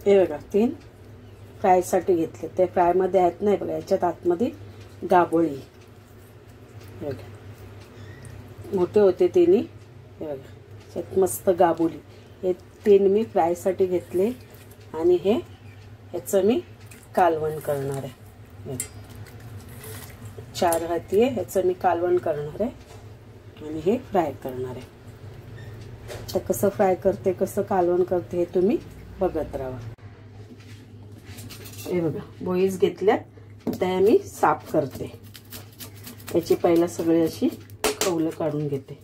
हे बघा 3 फ्रायसाठी घेतले, ते फ्रायमध्ये आहेत नाही बघा, याच्यात आतमध्ये गाबोळी हे बघा, मोठे होते तिन्ही हे बघा, याच्यात मस्त गाबोळी, हे 3 मी फ्रायसाठी घेतले आणि हे याचं मी कालवण करणार आहे। 4 हाती आहे, ह्याचं मी कालवण करणार आहे आणि हे फ्राय करणार आहे। तर कसं फ्राय करते कसं कालवण करते हे तुम्ही बघत राहा। हे बघा बोईस घेतल्यात, त्या मी साफ करते, याची पहिला सगळी अशी खवलं काढून घेते।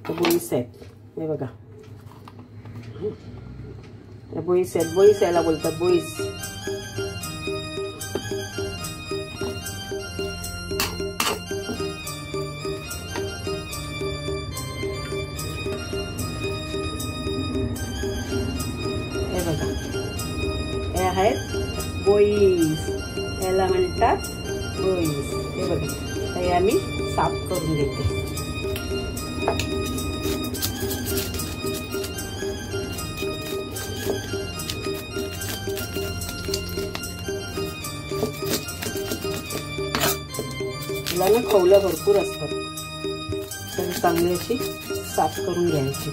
बोईस आहेत हे बघा, बोईस आहेत, बोईस याला बोलतात बोईस। हे बघा हे आहेत बोईस, याला म्हणतात बोईस। हे बघा हे आम्ही साफ करून घेते। ना खवलं भरपूर असतात, तर चांगली अशी साफ करून घ्यायची।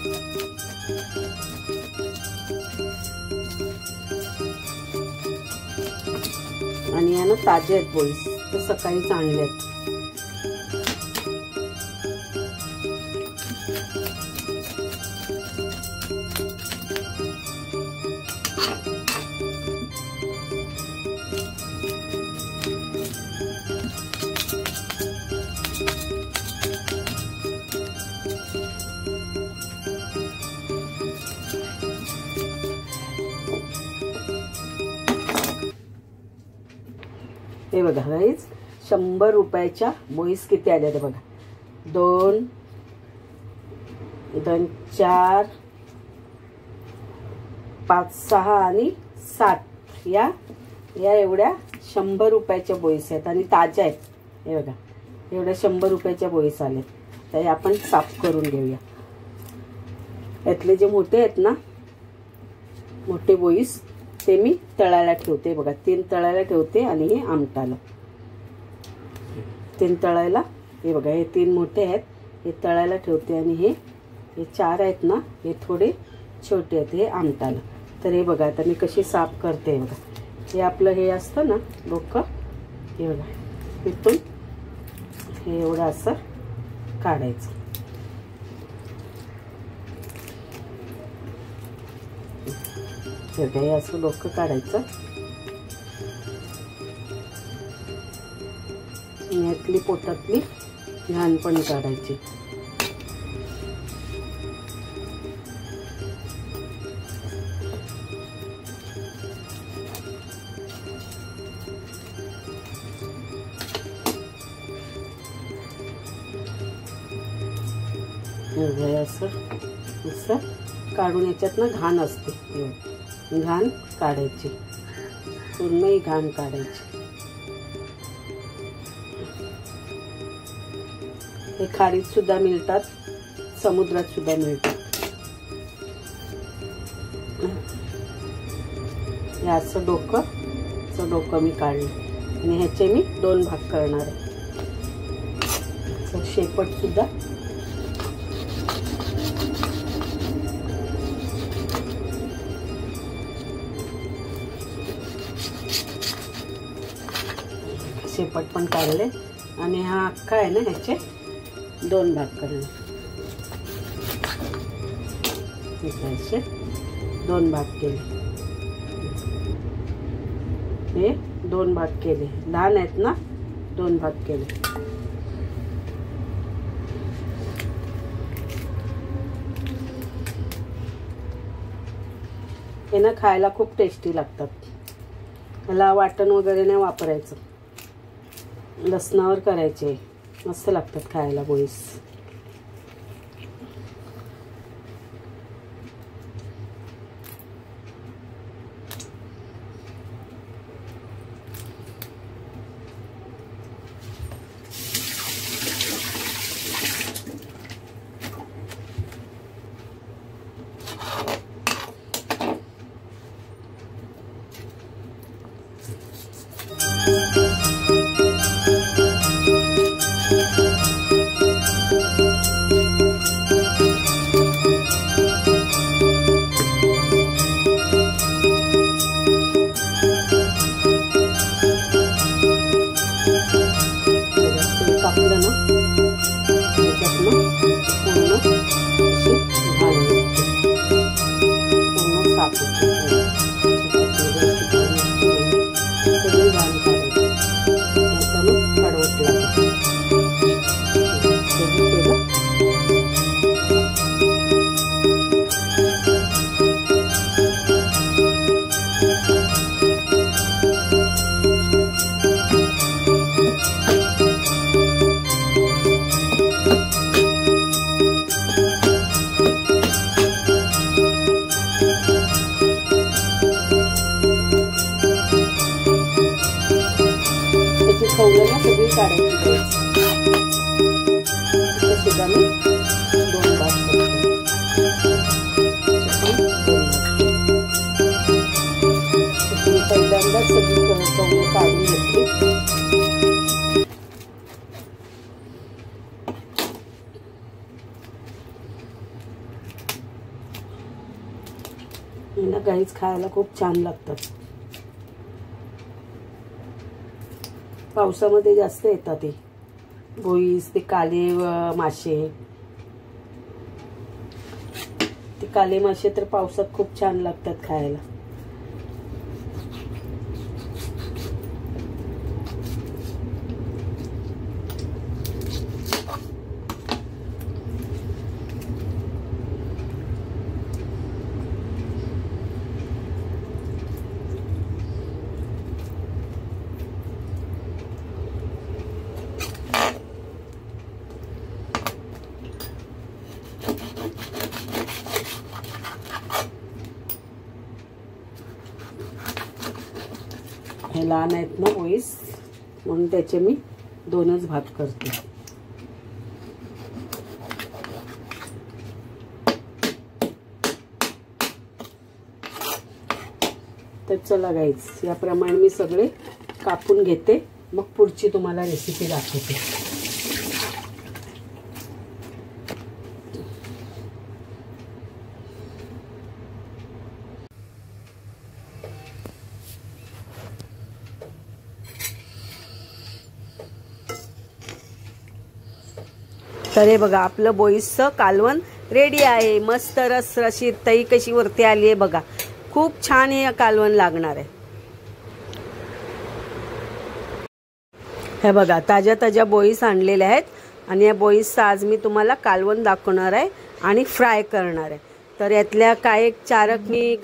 आणि यानं ताजे आहेत बोईस, तर सकाळीच आणले आहेत। हे बघा गाईज 100 रुपयाच्या बोईस किती आल्या ते बघा, 2 2 4 5 6 आणि 7 या एवढ्या 100 रुपयाच्या बोईस आहेत आणि ताज्या आहेत। हे बघा एवढ्या 100 रुपयाच्या बोईस आले, तर आपण साफ करून घेऊया। यातले जे मोठे आहेत ना मोठे बोईस ते मी तळायला ठेवते बघा, 3 तळायला ठेवते आणि हे आमटाला 3 तळायला। हे बघा हे 3 मोठे आहेत, हे तळायला ठेवते आणि हे 4 आहेत ना हे थोडे छोटे आहेत, हे आमटाला। तर हे बघा आता मी कशी साफ करते बघा, हे आपलं हे असतं ना डोकं, हे बघा इथून हे एवढं असं काढायचं। हे असं डोकं काढायचं, यातली पोटातली घाण पण काढायची। असं काढून याच्यात ना घाण असते, घाण काढायची, पूर्ण ही घाण काढायची। हे खाडीत सुद्धा मिळतात, समुद्रात सुद्धा मिळतात। हे असं डोकं मी काढले आणि ह्याचे मी 2 भाग करणार आहे। शेपट सुद्धा शेपट पण काढले आणि हा अख्खा आहे ना ह्याचे 2 भाग करणार, असे 2 भाग केले, हे 2 भाग केले, लहान आहेत ना 2 भाग केले। हे ना खायला खूप टेस्टी लागतात, ह्याला वाटण वगैरे नाही वापरायचं, लसणावर करायचे, मस्त लागतात खायला बोईस। काढायची सुद्धा मी 2 भाग करते. पहिल्यांदा सगळी कवळी काढून घेतली. ना गाईच खायला खूप छान लागतात. पावसामध्ये जास्त येतात ते बोईस, ते काले मासे. ते काले मासे तर पावसात खूप छान लागतात खायला. हे लहान आहेत ना बोईस, म्हणून त्याचे मी 2च भाग करते. तर चला गाईज, याप्रमाणे मी सगळे कापून घेते, मग पुढची तुम्हाला रेसिपी दाखवते. तर हे बघा, आपलं बोईसचं कालवण रेडी आहे. मस्त रसरशीत तई कशी वरती आली आहे बघा. खूप छान हे कालवण लागणार आहे. हे बघा, ताज्या ताज्या बोईस आणलेल्या आहेत आणि या बोईसचं आज मी तुम्हाला कालवण दाखवणार आहे आणि फ्राय करणार आहे. तर यातल्या काय 4 मी